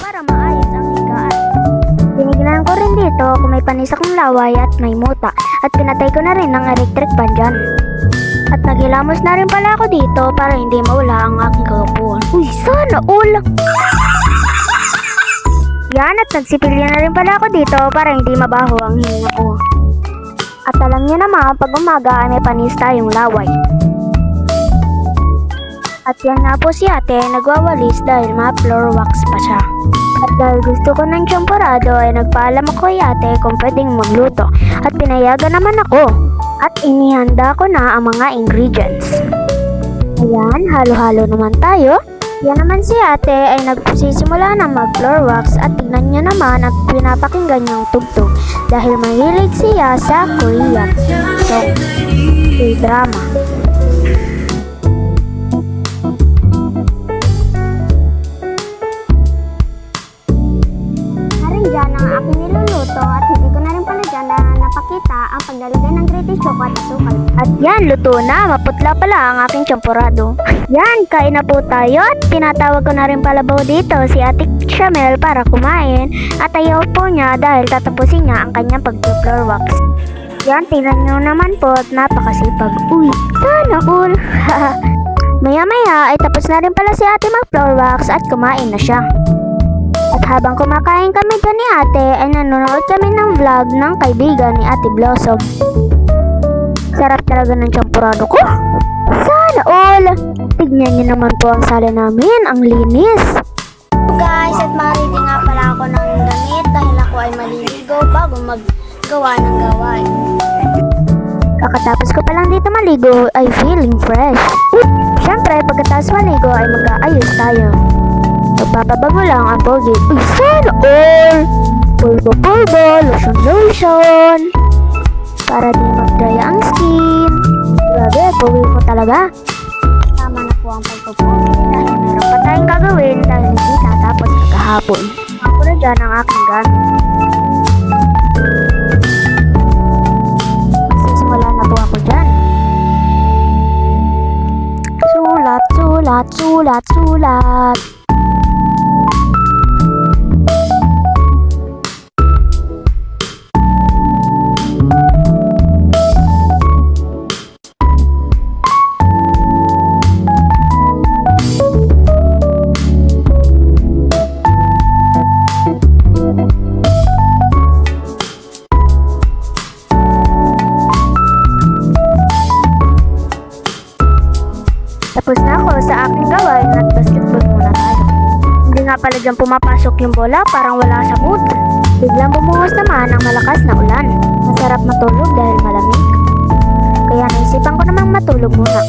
para maayos ang higaan. Tinignan ko rin dito kung may panis akong laway at may muta at pinatay ko na rin ng electric fan dyan. At naghilamos na rin pala ako dito para hindi maula ang aking kagapuan. Uy, sana all! Yan, at nagsipilya na rin pala ako dito para hindi mabaho ang hininga ko. At alam niyo naman, pag umaga ay may panis tayong laway. At yan nga po si ate, nagwawalis dahil ma-floor wax pa siya. At dahil gusto ko ng tiyemporado ay nagpaalam ako kay ate kung pwedeng magluto. At pinayagan naman ako. At inihanda ko na ang mga ingredients. Ayan, halo-halo naman tayo. Yan naman si ate ay nagsisimula na mag-floor wax at tignan niya naman at pinapakinggan niyang tugtog dahil mahilig siya sa Korean song, K-drama. Narin dyan ang aking niluluto at hindi ko na rin pala dyan na napakita ang paglalagay ng British choco at asukal. At yan, luto na, maputla pala ang aking tiyemporado. Yan, kain na po tayo at tinatawag ko na rin pala po dito si Ate Shamel para kumain at ayaw po niya dahil tatapusin niya ang kanyang pag-floor wax. Yan, tingnan nyo naman po at napakasipag. Uy, sana all! Maya-maya ay tapos na rin pala si Ate mag-floor wax at kumain na siya. At habang kumakain kami dyan ni Ate ay nanonood kami ng vlog ng kaibigan ni Ate Blossom. Sarap talaga ng tiyemporado ko. Sana all! Tignan niyo naman po ang sala namin, ang linis. Guys, at maridi nga pala ako ng damit dahil ako ay maliligo bago maggawa ng gawain. Kakatapos ko palang dito maligo ay feeling fresh. Siyempre, pagkatapos maligo ay mag-aayos tayo. Magpapabago lang ang pogi. Uy, sana all! Pulbo-pulbo, lotion-lotion. Para di mag-dry ang skin. Grabe, pogi ko talaga. Tama na po ang pagpupogi dahil meron pa tayong gagawin dahil hindi natapos kagahapon. Ako na dyan ang aking gamit. Magsisimula na po ako dyan. Sulat, sulat, sulat, sulat. Tapos na ako sa aking gawain at basketball muna tayo. Hindi nga pala dyan pumapasok yung bola, parang wala sa mood. Biglang bumuhos naman ang malakas na ulan. Masarap matulog dahil malamig. Kaya naisipan ko namang matulog muna.